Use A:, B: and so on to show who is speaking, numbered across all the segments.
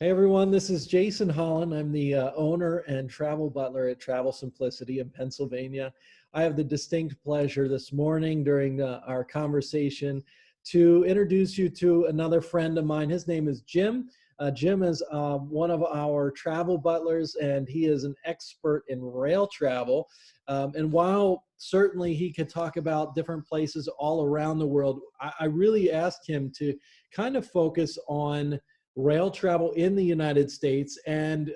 A: Hey everyone, this is Jason Holland. I'm the owner and travel butler at Travel Simplicity in Pennsylvania. I have the distinct pleasure this morning during our conversation to introduce you to another friend of mine. His name is Jim. Jim is one of our travel butlers, and he is an expert in rail travel. And while certainly he could talk about different places all around the world, I really asked him to kind of focus on rail travel in the United States and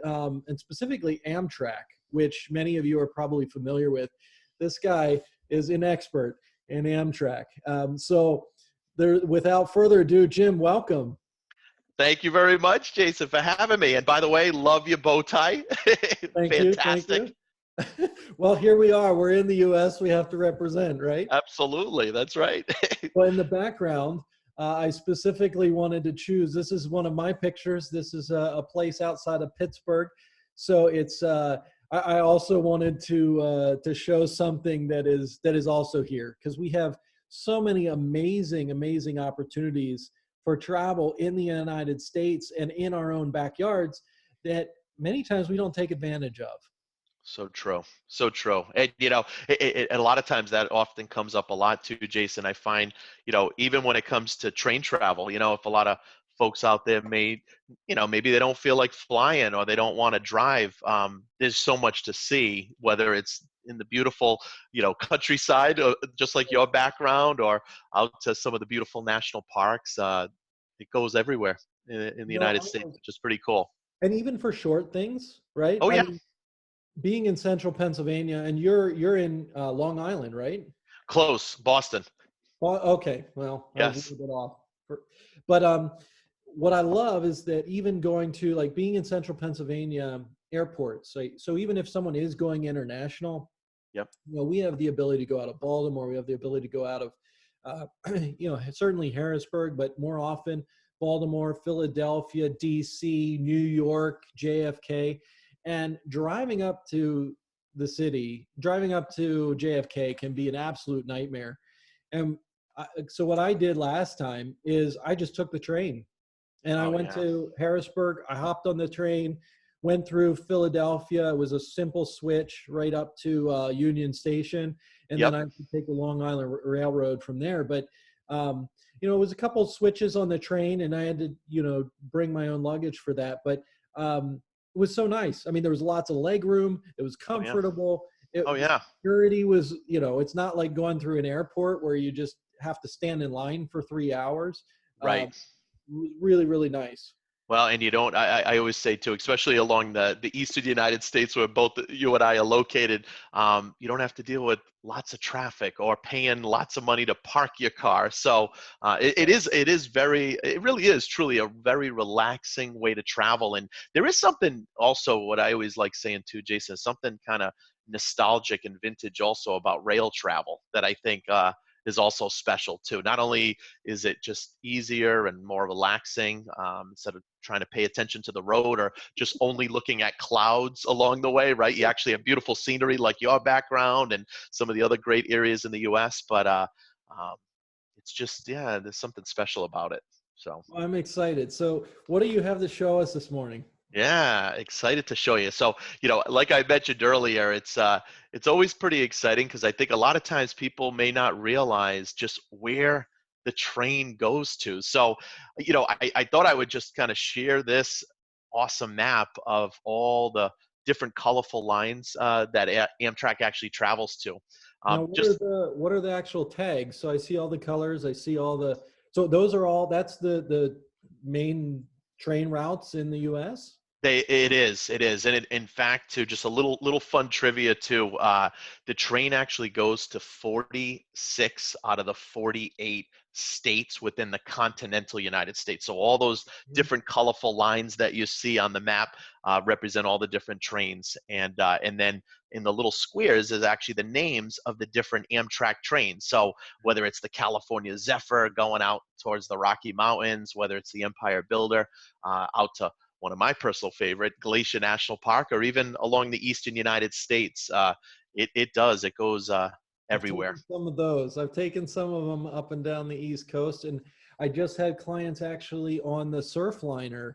A: specifically Amtrak, which many of you are probably familiar with. This guy is an expert in Amtrak. Without further ado, Jim, welcome.
B: Thank you very much, Jason, for having me. And by the way, love your bow tie.
A: Thank you. Thank
B: Fantastic.
A: you. Well, here we are. We're in the U.S. We have to represent, right?
B: Absolutely. That's right.
A: Well, in the background, I specifically wanted to choose. This is one of my pictures. This is a place outside of Pittsburgh. So it's. I also wanted to show something that is also here because we have so many amazing opportunities for travel in the United States and in our own backyards that many times we don't take advantage of.
B: So true. So true. And, a lot of times that often comes up a lot too, Jason. I find, even when it comes to train travel, if a lot of folks out there maybe they don't feel like flying or they don't want to drive, there's so much to see, whether it's in the beautiful, countryside, just like your background, or out to some of the beautiful national parks. It goes everywhere in the United States,
A: No,
B: which is pretty cool.
A: and even for short things, right?
B: Oh,
A: I
B: yeah.
A: mean, being in central Pennsylvania, and you're in Long Island, right?
B: Close. Boston.
A: Well, okay, well, I was a
B: Yes.
A: little bit off. But what I love is that even going to like being in central Pennsylvania airports, so even if someone is going international,
B: Yep.
A: we have the ability to go out of Baltimore, we have the ability to go out of, certainly Harrisburg, but more often Baltimore, Philadelphia, DC, New York, JFK, and driving up to the city, driving up to JFK can be an absolute nightmare. And so what I did last time is I just took the train and I
B: Oh,
A: went
B: yeah.
A: to Harrisburg. I hopped on the train, went through Philadelphia. It was a simple switch right up to Union Station, and then
B: Yep.
A: I could take the Long Island Railroad from there. But it was a couple switches on the train, and I had to bring my own luggage for that. But it was so nice. I mean, there was lots of leg room. It was
B: Oh, yeah.
A: comfortable.
B: Oh,
A: The
B: yeah.
A: security was, it's not like going through an airport where you just have to stand in line for 3 hours.
B: Right.
A: Really nice.
B: Well, and you don't, I always say too, especially along the eastern United States where both you and I are located, you don't have to deal with lots of traffic or paying lots of money to park your car. So it really is truly a very relaxing way to travel. And there is something also, what I always like saying too, Jason, something kind of nostalgic and vintage also about rail travel that I think is also special too. Not only is it just easier and more relaxing, instead of trying to pay attention to the road or just only looking at clouds along the way, right? You actually have beautiful scenery like your background and some of the other great areas in the US, but it's just, yeah, there's something special about it. So.
A: I'm excited. So, what do you have to show us this morning?
B: Yeah, excited to show you. So, like I mentioned earlier, it's always pretty exciting because I think a lot of times people may not realize just where the train goes to. So, I thought I would just kind of share this awesome map of all the different colorful lines that Amtrak actually travels to.
A: Now,
B: Just
A: what are the actual tags? So I see all the colors. I see all the. So those are all. That's the main train routes in the U.S.
B: it is, and in fact, too, just a little fun trivia too. The train actually goes to 46 out of the 48 states within the continental United States. So all those different colorful lines that you see on the map represent all the different trains, and then in the little squares is actually the names of the different Amtrak trains. So whether it's the California Zephyr going out towards the Rocky Mountains, whether it's the Empire Builder out to one of my personal favorite, Glacier National Park, or even along the eastern United States. It goes
A: I've
B: everywhere.
A: taken some of those. I've taken some of them up and down the East Coast, and I just had clients actually on the Surfliner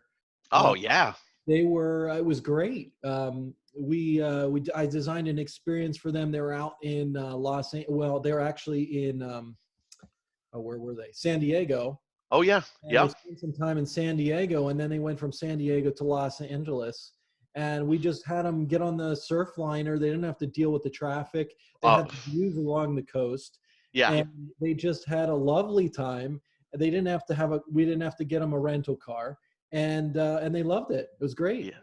B: Oh yeah.
A: They were, it was great. I designed an experience for them. They were out in well, they were actually in, oh, where were they? San Diego.
B: Oh yeah.
A: And they
B: Yep.
A: spent some time in San Diego, and then they went from San Diego to Los Angeles. And we just had them get on the surf liner. They didn't have to deal with the traffic. They
B: Oh
A: had the views along the coast,
B: yeah.
A: and they just had a lovely time. They didn't have to we didn't have to get them a rental car, and they loved it. It was great.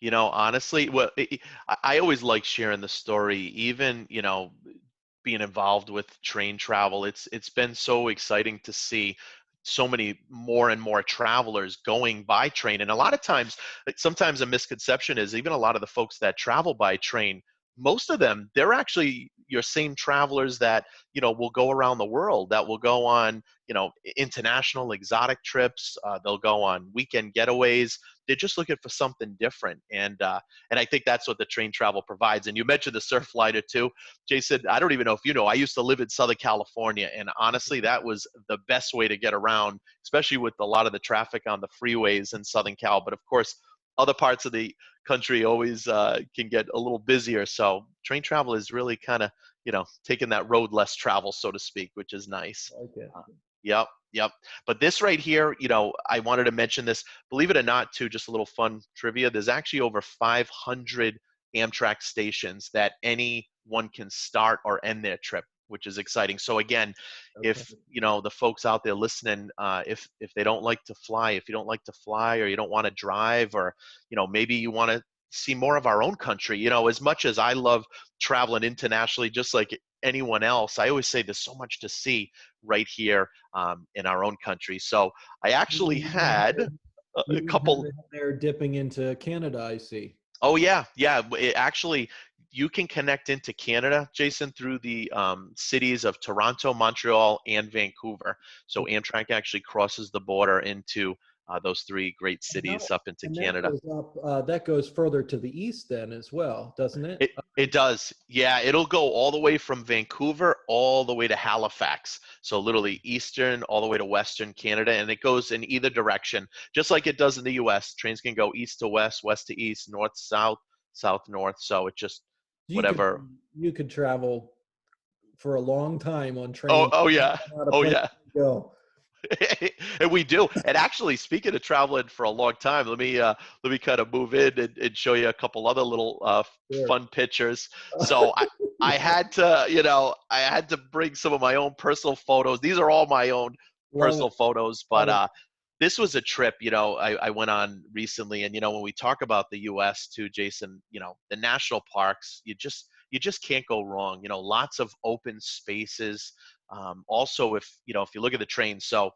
B: Yeah. Honestly, well, I always like sharing the story, even, being involved with train travel. It's been so exciting to see so many more and more travelers going by train. And a lot of times, like, sometimes a misconception is even a lot of the folks that travel by train, most of them, they're actually your same travelers that, will go around the world, that will go on, international exotic trips. They'll go on weekend getaways. They're just looking for something different, and I think that's what the train travel provides. And you mentioned the surf liner too, Jason. I don't even know if you know, I used to live in Southern California, and honestly, that was the best way to get around, especially with a lot of the traffic on the freeways in Southern Cal. But of course, other parts of the country always can get a little busier. So train travel is really kind of, taking that road less travel, so to speak, which is nice.
A: I like it.
B: Uh, Yep, yep. But this right here, I wanted to mention this. Believe it or not, too, just a little fun trivia. There's actually over 500 Amtrak stations that anyone can start or end their trip, which is exciting. So again,
A: Okay.
B: if the folks out there listening, if they don't like to fly, if you don't like to fly, or you don't want to drive, or maybe you want to see more of our own country. As much as I love traveling internationally, just like anyone else, I always say there's so much to see right here in our own country. So I actually had
A: You
B: a
A: even have
B: couple.
A: it there dipping into Canada, I see.
B: Oh yeah, yeah. Actually, you can connect into Canada, Jason, through the cities of Toronto, Montreal, and Vancouver. So Amtrak actually crosses the border into those three great
A: And
B: cities up into
A: that
B: Canada.
A: goes up, that goes further to the east then as well, doesn't it?
B: It does. Yeah, it'll go all the way from Vancouver all the way to Halifax. So literally eastern all the way to western Canada, and it goes in either direction, just like it does in the US. Trains can go east to west, west to east, north south, south north. So it just
A: You could
B: whatever.
A: you could travel for a long time on
B: Oh,
A: train.
B: oh yeah.
A: Not a
B: Oh
A: place
B: yeah.
A: to go.
B: And we do. And actually, speaking of traveling for a long time, let me kind of move in and show you a couple other little
A: Sure.
B: fun pictures. So I had to, I had to bring some of my own personal photos. These are all my own
A: Love it.
B: personal photos, but
A: Love it.
B: this was a trip, I went on recently. And when we talk about the US too, Jason, the national parks, you just can't go wrong. Lots of open spaces. Also, if you look at the train, so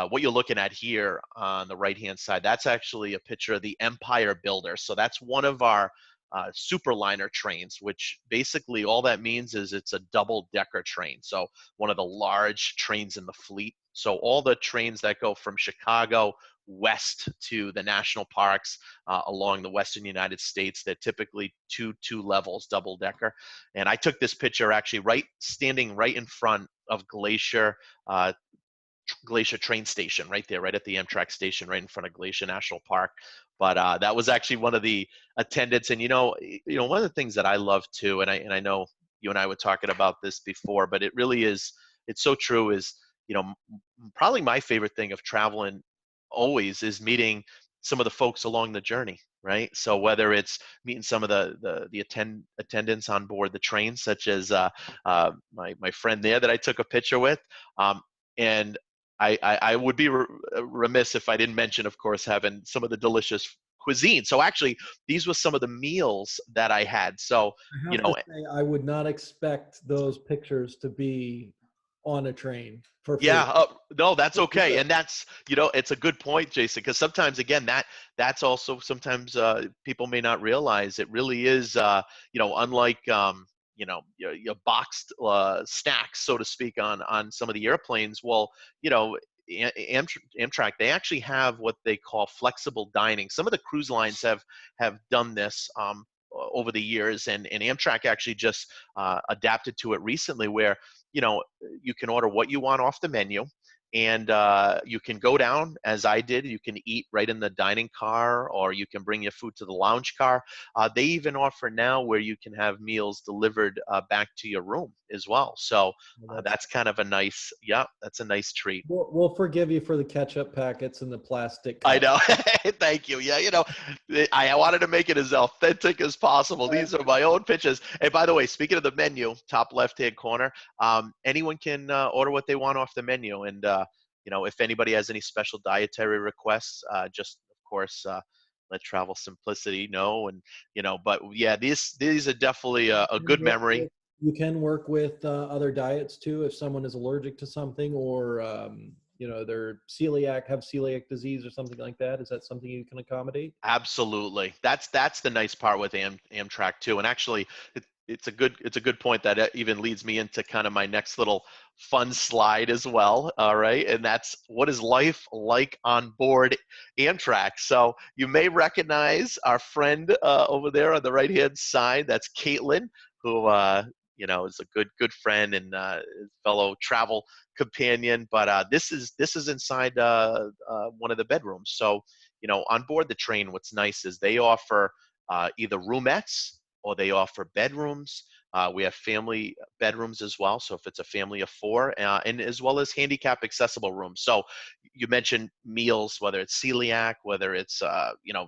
B: what you're looking at here on the right hand side, that's actually a picture of the Empire Builder. So that's one of our superliner trains, which basically all that means is it's a double decker train. So one of the large trains in the fleet. So all the trains that go from Chicago west to the national parks along the western United States, they're typically two levels, double decker. And I took this picture actually standing right in front of uh, Glacier train station right there, right at the Amtrak station, right in front of Glacier National Park. But that was actually one of the attendants. And one of the things that I love too, and I know you and I were talking about this before, but it really is, it's so true. Is probably my favorite thing of traveling always is meeting some of the folks along the journey, right? So whether it's meeting some of the attendants on board the train, such as my friend there that I took a picture with, and I would be remiss if I didn't mention, of course, having some of the delicious cuisine. So actually, these were some of the meals that I had. So,
A: I
B: you
A: have to
B: know,
A: say, I would not expect those pictures to be on a train for
B: yeah,
A: food.
B: no, that's okay. And that's, it's a good point, Jason, because sometimes, again, that's also sometimes people may not realize it really is, unlike, your boxed snacks, so to speak, on some of the airplanes. Well, Amtrak, they actually have what they call flexible dining. Some of the cruise lines have done this over the years, and Amtrak actually just adapted to it recently, where you can order what you want off the menu, and you can go down as I did. You can eat right in the dining car, or you can bring your food to the lounge car. They even offer now where you can have meals delivered back to your room as well. So
A: Well, that's
B: that's kind of a nice, yeah, that's a nice treat.
A: we'll forgive you for the ketchup packets and the plastic
B: I
A: cup.
B: know. Thank you. Yeah, I wanted to make it as authentic as possible. These are my own pitches. And by the way, speaking of the menu, top left-hand corner, anyone can order what they want off the menu. And if anybody has any special dietary requests, just of course let Travel Simplicity know. And but yeah, these are definitely a
A: can
B: good
A: work
B: memory.
A: with, you can work with other diets too if someone is allergic to something, or they're have celiac disease or something like that. Is that something you can accommodate?
B: Absolutely. That's the nice part with Amtrak too. And actually, it's a good point that even leads me into kind of my next little fun slide as well. All right, and that's what is life like on board Amtrak. So you may recognize our friend over there on the right hand side. That's Caitlin, who is a good friend and fellow travel companion. But this is inside one of the bedrooms. So on board the train, what's nice is they offer either roomettes or they offer bedrooms. We have family bedrooms as well. So if it's a family of four, and as well as handicap accessible rooms. So you mentioned meals, whether it's celiac, whether it's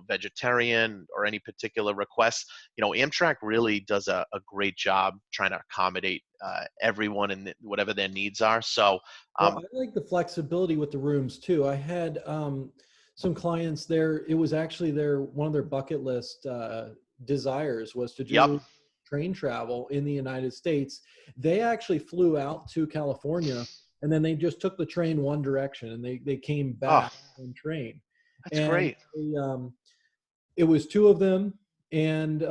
B: vegetarian, or any particular requests. Amtrak really does a great job trying to accommodate everyone and whatever their needs are. So
A: Well,
B: um,
A: I like the flexibility with the rooms too. I had some clients there. It was actually one of their bucket list desires was to
B: yep.
A: do train travel in the United States. They actually flew out to California, and then they just took the train one direction, and they came
B: Oh,
A: back on train.
B: that's
A: And
B: great.
A: it was two of them, and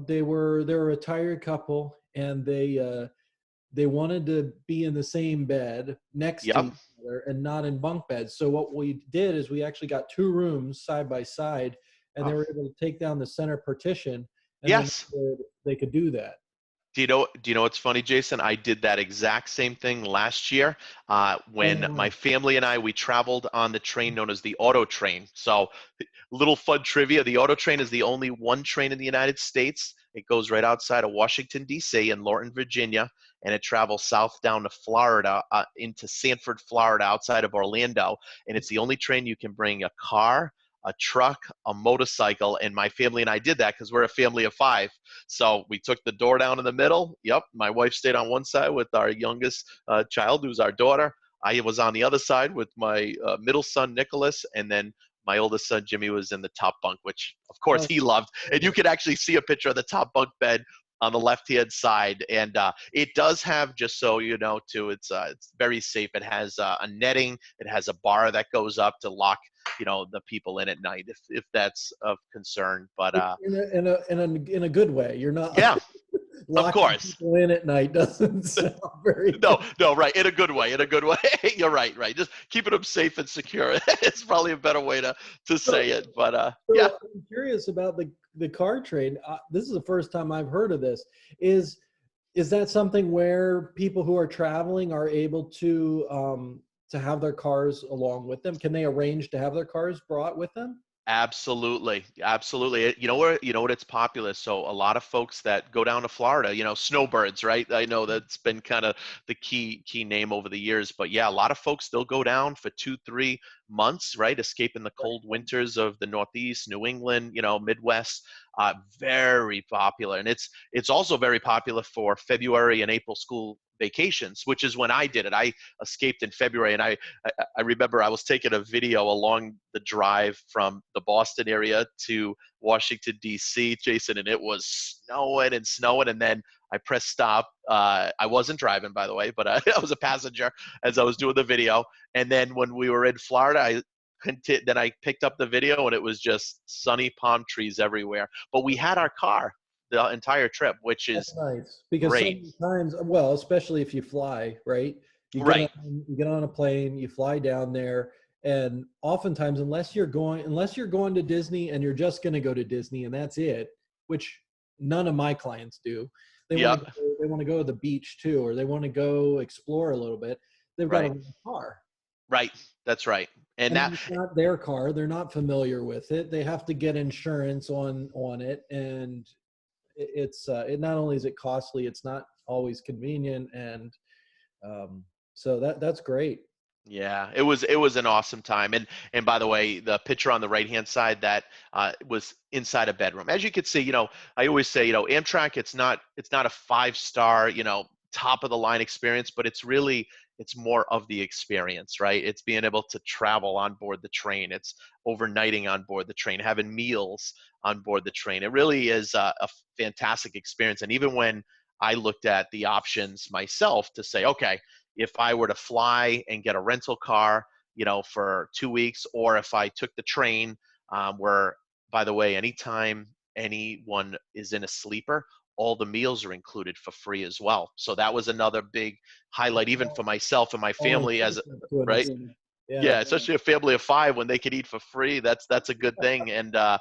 A: they were a retired couple, and they wanted to be in the same bed next to
B: Yep.
A: each other and not in bunk beds. So what we did is we actually got two rooms side by side, and they
B: Oh,
A: were able to take down the center partition, and then
B: yes.
A: they could do that.
B: Do you know what's funny, Jason? I did that exact same thing last year
A: Oh,
B: when my
A: wow.
B: family and we traveled on the train known as the Auto Train. So, little fun trivia: the Auto Train is the only one train in the United States. It goes right outside of Washington D.C. in Lorton, Virginia, and it travels south down to Florida, into Sanford, Florida, outside of Orlando. And it's the only train you can bring a car, a truck, a motorcycle, and my family and I did that because we're a family of five. So we took the door down in the middle. Yep, my wife stayed on one side with our youngest child, who's our daughter. I was on the other side with my middle son, Nicholas, and then my oldest son, Jimmy, was in the top bunk, which of course
A: Oh,
B: he loved. And you can actually see a picture of the top bunk bed on the left-hand side, and it does have, just so you know, too, it's very safe. It has a netting, it has a bar that goes up to lock, the people in at night, if that's of concern. But
A: in a good way. You're not
B: yeah, of
A: locking
B: course.
A: people in at night. Doesn't sound very
B: No,
A: good.
B: no, right. In a good way. In a good way. You're right. Right. Just keeping them safe and secure. It's probably a better way to
A: So,
B: say it. But yeah,
A: so I'm curious about the car trade. This is the first time I've heard of this. Is is that something where people who are traveling are able to have their cars along with them? Can they arrange to have their cars brought with them?
B: absolutely, absolutely. You know what it's popular. So a lot of folks that go down to Florida, snowbirds, right? I know that's been kind of the key name over the years, but yeah, a lot of folks, they'll go down for 2-3 months, right? Escaping the cold winters of the Northeast, New England, Midwest. Very popular, and it's also very popular for February and April school vacations, which is when I did it. I escaped in February, and I remember I was taking a video along the drive from the Boston area to Washington, D.C., Jason, and it was snowing and snowing. And then I pressed stop. I wasn't driving, by the way, but I was a passenger as I was doing the video. And then when we were in Florida, then I picked up the video, and it was just sunny palm trees everywhere. But we had our car the entire trip, which
A: That's
B: is
A: nice because
B: great.
A: sometimes, well, especially if you fly, right?
B: Right.
A: You get on a plane, you fly down there, and oftentimes, unless you're going to Disney and you're just going to go to Disney and that's it, which none of my clients do. They want
B: Yeah.
A: to go, they want to go to the beach too, or they want to go explore a little bit. They've got to
B: Right.
A: rent a car.
B: Right. That's right. And
A: And
B: that,
A: then it's not their car. They're not familiar with it. They have to get insurance on it, and it not only is it costly, it's not always convenient, and so that's great.
B: yeah, it was an awesome time. And by the way, the picture on the right hand side, that was inside a bedroom. As you can see, I always say, Amtrak, it's not a 5 star, top of the line experience, but it's more of the experience, right? It's being able to travel on board the train. It's overnighting on board the train, having meals on board the train. It really is a fantastic experience. And even when I looked at the options myself to say, okay, if I were to fly and get a rental car, for 2 weeks, or if I took the train, where, by the way, anytime anyone is in a sleeper, all the meals are included for free as well. So that was another big highlight, even for myself and my
A: All
B: family, as
A: inclusive to an
B: right.
A: extent. Yeah.
B: Yeah, especially a family of 5, when they could eat for free. That's a good thing. And
A: And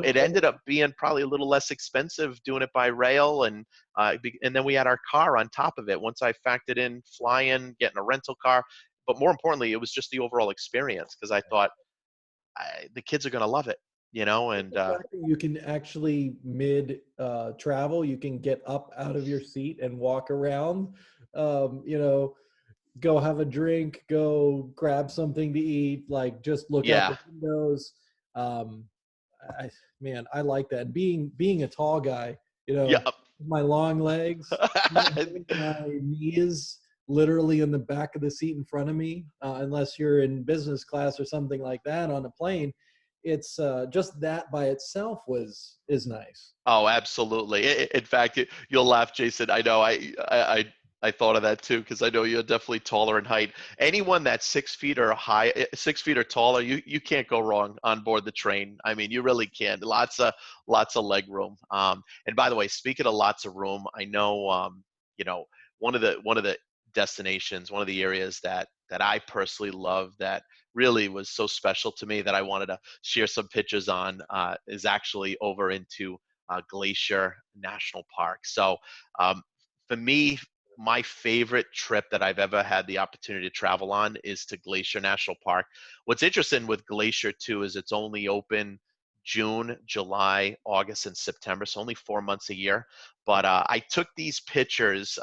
B: it ended up being probably a little less expensive doing it by rail, and then we had our car on top of it. Once I factored in flying, getting a rental car, but more importantly, it was just the overall experience, because I thought the kids are gonna love it, and
A: the fact that you can actually mid travel, you can get up out of your seat and walk around, you know, go have a drink, go grab something to eat, like just look out
B: yeah,
A: the windows. Um, I man, I like that. Being a tall guy,
B: yeah.
A: my long legs, having my knees literally in the back of the seat in front of me, unless you're in business class or something like that on a plane. It's just that by itself is nice.
B: Oh, absolutely. In fact, you'll laugh, Jason. I know. I thought of that too, because I know you're definitely taller in height. Anyone that's 6 feet or high, 6 feet or taller, you can't go wrong on board the train. I mean, you really can't. Lots of leg room. And by the way, speaking of lots of room, I know, you know, one of the destinations, one of the areas that I personally love, that really was so special to me, that I wanted to share some pictures on, is actually over into Glacier National Park. So, for me, my favorite trip that I've ever had the opportunity to travel on is to Glacier National Park. What's interesting with Glacier too is it's only open June, July, August, and September, so only 4 months a year. But I took these pictures.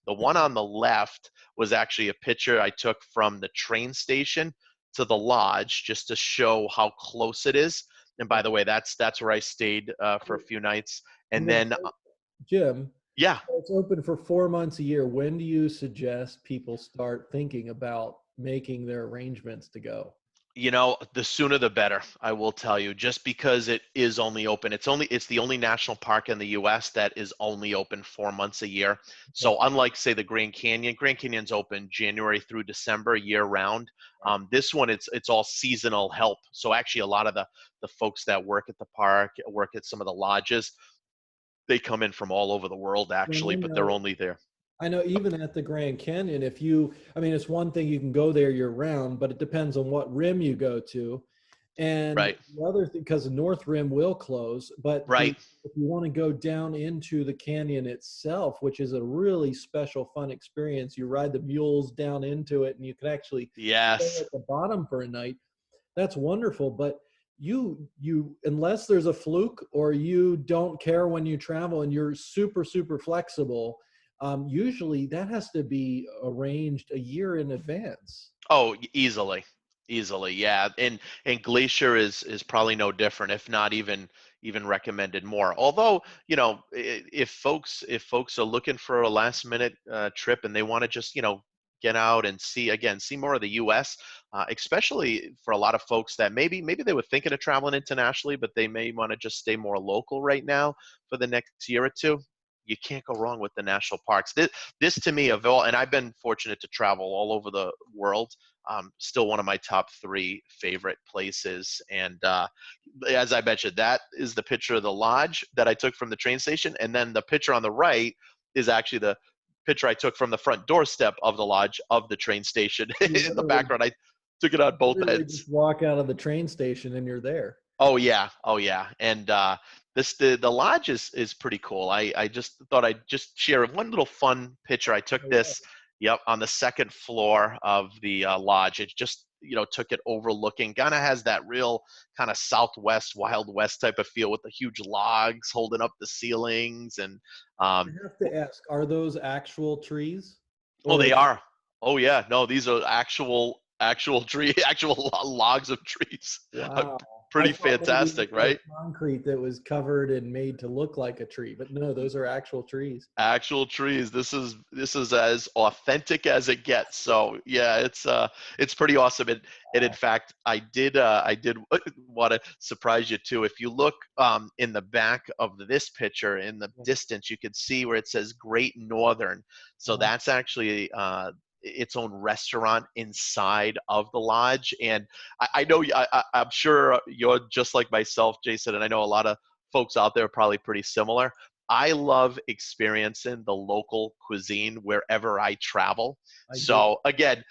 B: The one on the left was actually a picture I took from the train station to the lodge, just to show how close it is. And by the way, that's where I stayed for a few nights.
A: And
B: And
A: then,
B: then,
A: Jim,
B: yeah,
A: it's open for 4 months a year. When do you suggest people start thinking about making their arrangements to go?
B: the sooner the better, I will tell you, just because it is only open. It's the only national park in the US that is only open 4 months a year.
A: Okay.
B: So unlike, say, the Grand Canyon's open January through December year round. This one, it's all seasonal help. So actually, a lot of the folks that work at the park, work at some of the lodges, they come in from all over the world
A: Well,
B: actually, but they're only there.
A: I know even at the Grand Canyon, I mean, it's one thing you can go there year round, but it depends on what rim you go to. And
B: Right,
A: the other thing, because the North Rim will close, but
B: right.
A: if you want to go down into the canyon itself, which is a really special, fun experience, you ride the mules down into it, and you can actually stay
B: Yes.
A: at the bottom for a night. That's wonderful. But you unless there's a fluke or you don't care when you travel and you're super super flexible, usually that has to be arranged a year in advance.
B: Oh, easily, yeah. And Glacier is probably no different, if not even recommended more. Although, if folks are looking for a last minute trip, and they want to just get out and see more of the U.S., especially for a lot of folks that maybe they were thinking of traveling internationally, but they may want to just stay more local right now for the next year or two. You can't go wrong with the national parks. This to me, of all, and I've been fortunate to travel all over the world. Still one of my top 3 favorite places. And as I mentioned, that is the picture of the lodge that I took from the train station. And then the picture on the right is actually the picture I took from the front doorstep of the lodge of the train station
A: You
B: in the background. I took it on both
A: literally just
B: ends.
A: walk out of the train station and you're there.
B: Oh yeah, oh yeah. And the lodge is pretty cool. I just thought I'd just share one little fun picture. I took
A: Oh, yeah.
B: this. Yep, on the second floor of the lodge. It just, took it overlooking. Kind of has that real kind of Southwest, Wild West type of feel with the huge logs holding up the ceilings. And
A: I
B: um,
A: have to ask, are those actual trees?
B: oh,
A: Or
B: they
A: is
B: are. Oh yeah, no, these are actual tree, actual logs of trees.
A: wow. I
B: Pretty
A: thought maybe it
B: fantastic,
A: was
B: right?
A: a concrete that was covered and made to look like a tree, but no, those are actual trees.
B: Actual trees. This is as authentic as it gets. So yeah, it's pretty awesome. And in
A: Wow.
B: fact, I did want to surprise you too. If you look in the back of this picture in the distance, you can see where it says Great Northern. So
A: Uh-huh.
B: that's actually its own restaurant inside of the lodge. And I know I'm sure you're just like myself, Jason, and I know a lot of folks out there are probably pretty similar. I love experiencing the local cuisine wherever I travel.
A: I do.
B: So again,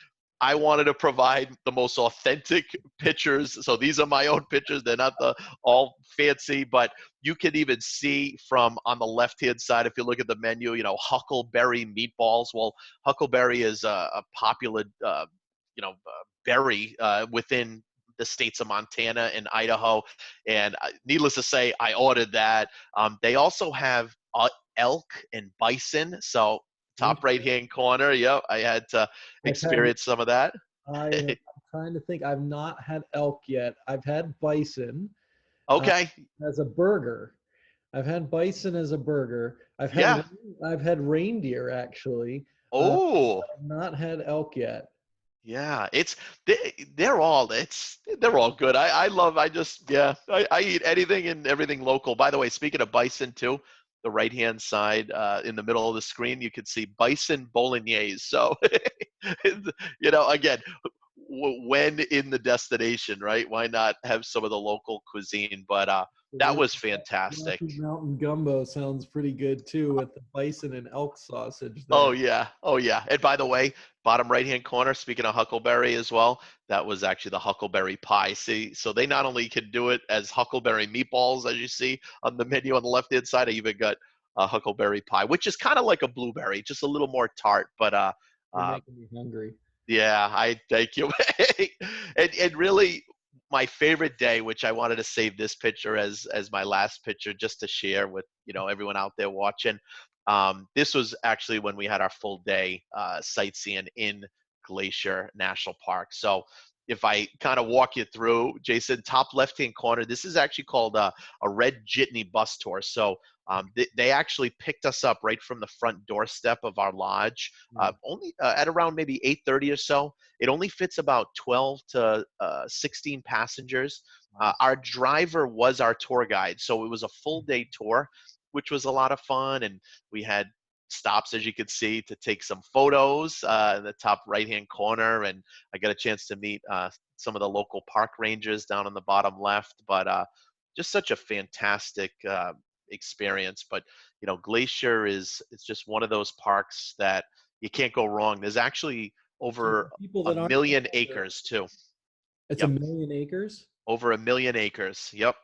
B: I wanted to provide the most authentic pictures. So these are my own pictures. They're not the all fancy, but you can even see from on the left-hand side, if you look at the menu, Huckleberry meatballs. Well, Huckleberry is a popular, berry within the states of Montana and Idaho. And needless to say, I ordered that. They also have elk and bison. So top right
A: Interesting.
B: hand corner. Yep, I had to
A: I've had,
B: experience some of that.
A: I'm trying to think. I've not had elk yet. I've had bison uh,
B: Okay.
A: as a burger. I've had bison as a burger.
B: Yeah.
A: I've had reindeer actually.
B: Oh,
A: I've not had elk yet.
B: yeah. They're all good. I eat anything and everything local. By the way, speaking of bison too, the right hand side in the middle of the screen, you can see bison bolognese. So, again, when in the destination, right? Why not have some of the local cuisine? But that
A: Absolutely.
B: was fantastic.
A: Rocky Mountain gumbo sounds pretty good too with the bison and elk sausage
B: Oh
A: there.
B: yeah, oh yeah. And by the way, bottom right hand corner, speaking of Huckleberry as well, that was actually the Huckleberry Pie. See, so they not only can do it as Huckleberry meatballs, as you see on the menu on the left hand side, I even got a Huckleberry Pie, which is kind of like a blueberry, just a little more tart. But
A: You're
B: uh,
A: making me hungry.
B: yeah, I thank you. And really my favorite day, which I wanted to save this picture as my last picture just to share with, everyone out there watching. This was actually when we had our full day sightseeing in Glacier National Park. So if I kind of walk you through, Jason, top left-hand corner, this is actually called a red jitney bus tour. So they actually picked us up right from the front doorstep of our lodge,
A: Mm,
B: only at around maybe 8:30 or so. It only fits about 12 to 16 passengers.
A: nice.
B: Our driver was our tour guide, so it was a full day tour, which was a lot of fun. And we had stops, as you could see, to take some photos in the top right hand corner. And I got a chance to meet some of the local park rangers down on the bottom left. But just such a fantastic experience. But Glacier is it's just one of those parks that you can't go wrong. There's actually
A: So
B: over
A: for people
B: a
A: that aren't
B: million
A: familiar,
B: acres too.
A: it's a
B: Yep,
A: million acres,
B: over a million acres. Yep,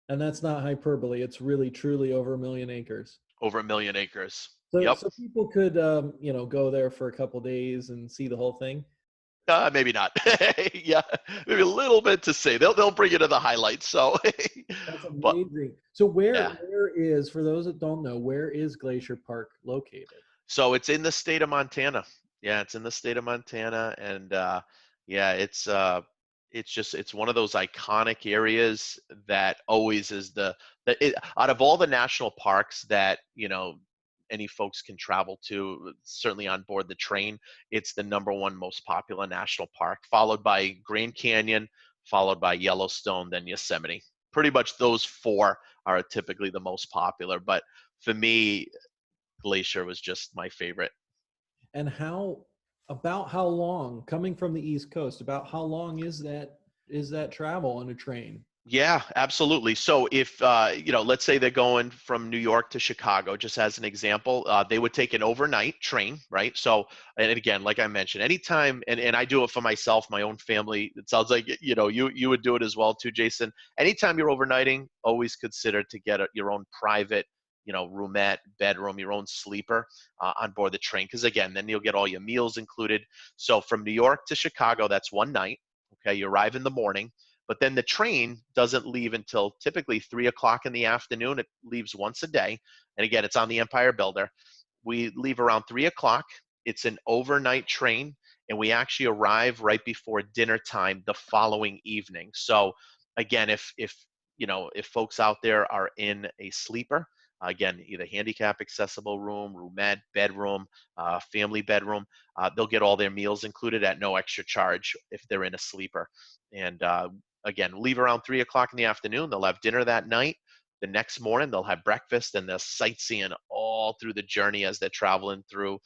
A: and that's not hyperbole. It's really truly over a million acres.
B: over a million acres.
A: So
B: Yep.
A: so people could go there for a couple days and see the whole thing.
B: Maybe not. Yeah, maybe a little bit to say. They'll bring you to the highlights. So,
A: That's
B: but
A: amazing. So
B: yeah.
A: where is, for those that don't know, where is Glacier Park located?
B: So it's in the state of Montana. Yeah, it's in the state of Montana, and yeah, it's one of those iconic areas that always is out of all the national parks that any folks can travel to, certainly on board the train, it's the number one most popular national park, followed by Grand Canyon, followed by Yellowstone, then Yosemite. Pretty much those four are typically the most popular, but for me, Glacier was just my favorite.
A: And about how long, coming from the East Coast, about how long is that travel on a train?
B: Yeah, absolutely. So if let's say they're going from New York to Chicago, just as an example, they would take an overnight train, right? So, and again, like I mentioned, anytime, and I do it for myself, my own family. It sounds like you would do it as well too, Jason. Anytime you're overnighting, always consider to get your own private roomette, bedroom, your own sleeper on board the train. Because again, then you'll get all your meals included. So from New York to Chicago, that's one night. Okay, you arrive in the morning, but then the train doesn't leave until typically 3 o'clock in the afternoon. It leaves once a day. And again, it's on the Empire Builder. We leave around 3 o'clock. It's an overnight train, and we actually arrive right before dinner time the following evening. So again, if folks out there are in a sleeper, again, either handicap accessible room, roomette, bedroom, family bedroom, they'll get all their meals included at no extra charge if they're in a sleeper. And again, leave around 3 o'clock in the afternoon. They'll have dinner that night. The next morning, they'll have breakfast, and they're sightseeing all through the journey as they're traveling through,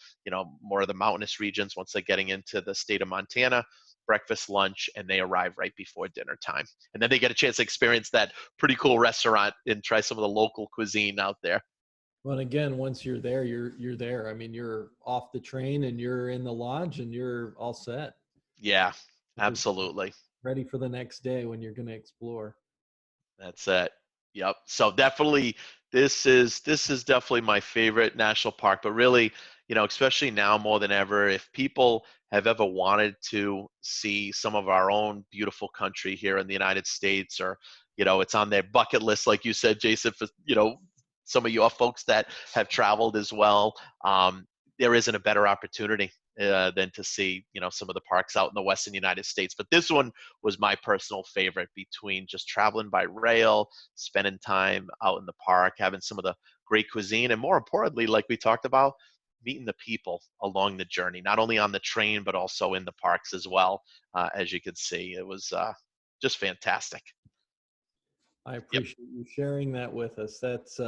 B: more of the mountainous regions. Once they're getting into the state of Montana, breakfast, lunch, and they arrive right before dinner time. And then they get a chance to experience that pretty cool restaurant and try some of the local cuisine out there.
A: Well, again, once you're there, you're there. I mean, you're off the train and you're in the lodge and you're all set.
B: Yeah,
A: You're
B: absolutely.
A: ready for the next day when you're going to explore.
B: That's it. Yep. So definitely this is definitely my favorite national park, but really, especially now more than ever, if people have ever wanted to see some of our own beautiful country here in the United States, or, it's on their bucket list, like you said, Jason, for, some of your folks that have traveled as well, there isn't a better opportunity than to see, some of the parks out in the Western United States. But this one was my personal favorite, between just traveling by rail, spending time out in the park, having some of the great cuisine, and more importantly, like we talked about, meeting the people along the journey, not only on the train, but also in the parks as well. As you could see, it was just fantastic.
A: I
B: Yep.
A: appreciate you sharing that with us. That's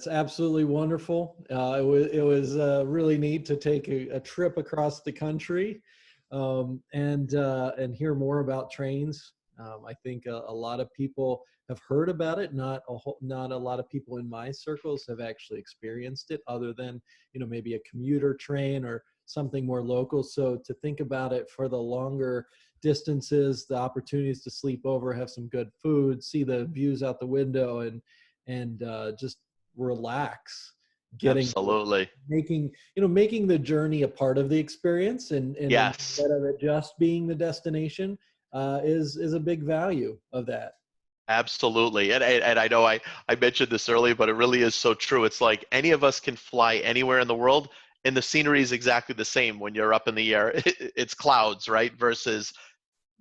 A: absolutely wonderful. It was really neat to take a trip across the country, and hear more about trains. I think a lot of people have heard about it. Not a lot of people in my circles have actually experienced it, other than maybe a commuter train or something more local. So to think about it for the longer distances, the opportunities to sleep over, have some good food, see the views out the window, and just relax, getting
B: Absolutely.
A: making the journey a part of the experience, and
B: Yes.
A: instead of it just being the destination, is a big value of that.
B: Absolutely. And I know I mentioned this earlier, but it really is so true. It's like any of us can fly anywhere in the world, and the scenery is exactly the same when you're up in the air. It's clouds, right? Versus,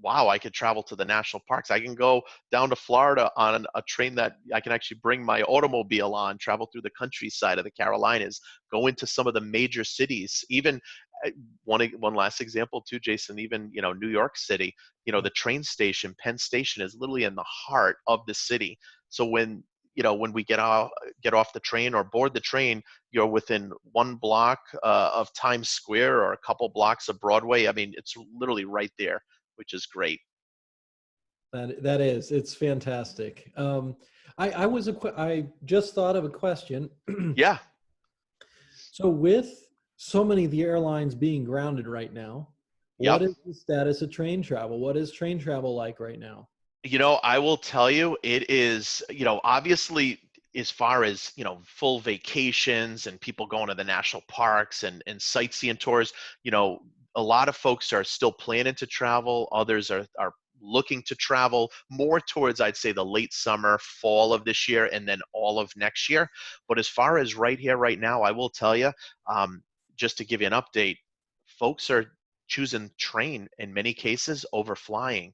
B: wow, I could travel to the national parks. I can go down to Florida on a train that I can actually bring my automobile on, travel through the countryside of the Carolinas, go into some of the major cities. Even one last example too, Jason, even, New York City, the train station, Penn Station, is literally in the heart of the city. So when we get off the train or board the train, you're within 1 block of Times Square, or a couple blocks of Broadway. I mean, it's literally right there, which is great.
A: It's fantastic. I just thought of a question.
B: Yeah.
A: So with so many of the airlines being grounded right now, what
B: Yep.
A: is the status of train travel? What is train travel like right now?
B: I will tell you, it is, obviously, as far as, full vacations and people going to the national parks and sightseeing tours, a lot of folks are still planning to travel. Others are looking to travel more towards, I'd say, the late summer, fall of this year, and then all of next year. But as far as right here, right now, I will tell you, just to give you an update, folks are choosing train in many cases over flying,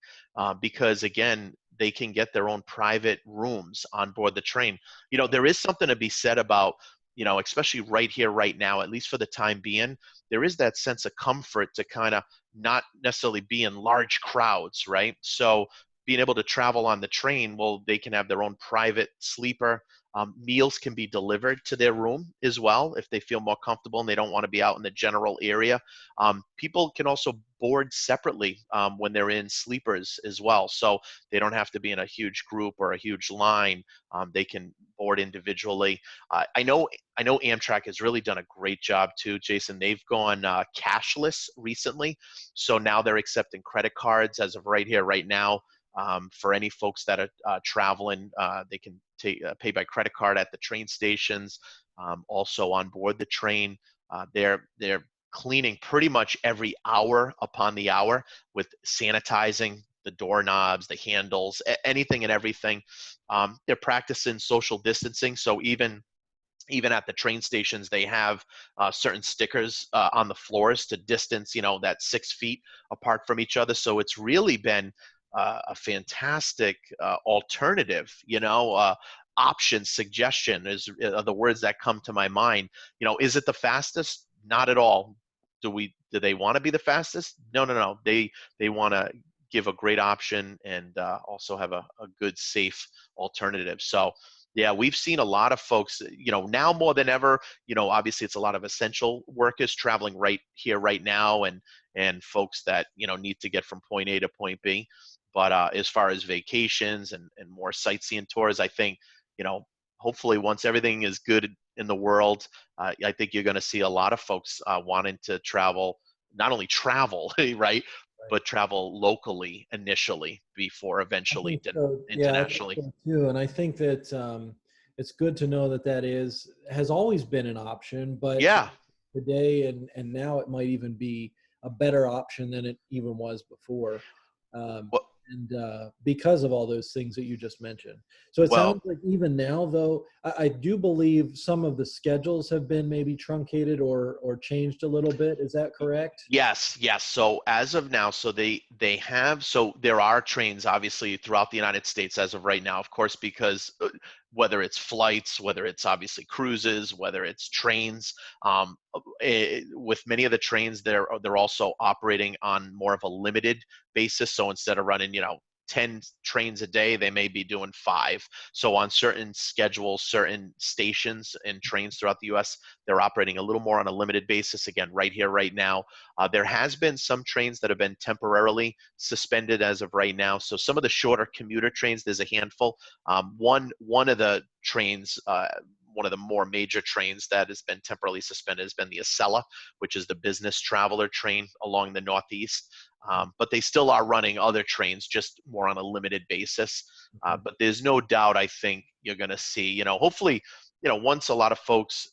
B: because again, they can get their own private rooms on board the train. There is something to be said about, especially right here, right now, at least for the time being, there is that sense of comfort to kind of not necessarily be in large crowds, right? So being able to travel on the train, well, they can have their own private sleeper. Meals can be delivered to their room as well if they feel more comfortable and they don't want to be out in the general area. People can also board separately when they're in sleepers as well. So they don't have to be in a huge group or a huge line. They can board individually. I know Amtrak has really done a great job too, Jason. They've gone cashless recently. So now they're accepting credit cards as of right here, right now. For any folks that are traveling, they can pay by credit card at the train stations. Also on board the train, they're cleaning pretty much every hour upon the hour with sanitizing the doorknobs, the handles, anything and everything. They're practicing social distancing, so even at the train stations, they have certain stickers on the floors to distance, that 6 feet apart from each other. So it's really been a fantastic alternative, option, suggestion are the words that come to my mind. Is it the fastest? Not at all. Do they want to be the fastest? No, no, no. They want to give a great option and also have a good, safe alternative. So yeah, we've seen a lot of folks, now more than ever, obviously it's a lot of essential workers traveling right here, right now, and folks that, need to get from point A to point B. But as far as vacations and more sightseeing tours, I think, hopefully once everything is good in the world, I think you're going to see a lot of folks wanting to travel, not only travel, right, but travel locally initially before
A: I think
B: eventually
A: so. Yeah, I think
B: internationally.
A: so too. And I think that it's good to know that has always been an option, but
B: Yeah.
A: today and now it might even be a better option than it even was before. Um,
B: Well,
A: and because of all those things that you just mentioned. So it
B: well,
A: sounds like even now, though, I do believe some of the schedules have been maybe truncated or changed a little bit. Is that correct?
B: yes, yes. So as of now, so they have, so there are trains obviously throughout the United States as of right now, of course, because whether it's flights, whether it's obviously cruises, whether it's trains, with many of the trains, they're also operating on more of a limited basis. So instead of running, 10 trains a day, they may be doing 5. So on certain schedules, certain stations and trains throughout the US, they're operating a little more on a limited basis. Again, right here, right now. There has been some trains that have been temporarily suspended as of right now. So some of the shorter commuter trains, there's a handful. One of the trains, one of the more major trains that has been temporarily suspended has been the Acela, which is the business traveler train along the Northeast. But they still are running other trains, just more on a limited basis.
A: Mhm.
B: But there's no doubt, I think you're going to see, hopefully, once a lot of folks,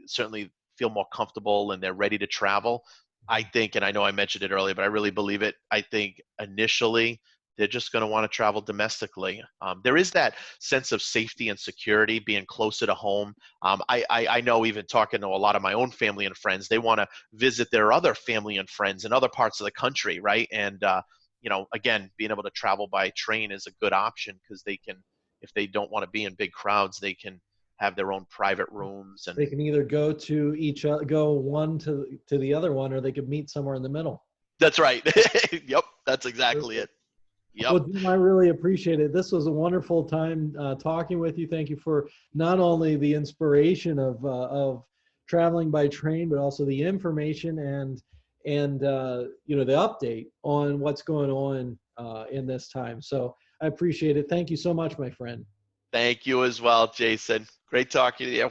B: certainly feel more comfortable and they're ready to travel, I think, and I know I mentioned it earlier, but I really believe it. I think initially they're just going to want to travel domestically. There is that sense of safety and security being closer to home. I know, even talking to a lot of my own family and friends, they want to visit their other family and friends in other parts of the country, right? And again, being able to travel by train is a good option because they can, if they don't want to be in big crowds, they can have their own private rooms. And
A: They can either go to each other, go one to the other one, or they could meet somewhere in the middle.
B: that's right. Yep, that's exactly it. Yep.
A: Well, Jim, I really appreciate it. This was a wonderful time talking with you. Thank you for not only the inspiration of traveling by train, but also the information and the update on what's going on in this time. So I appreciate it. Thank you so much, my friend.
B: Thank you as well, Jason. Great talking to you.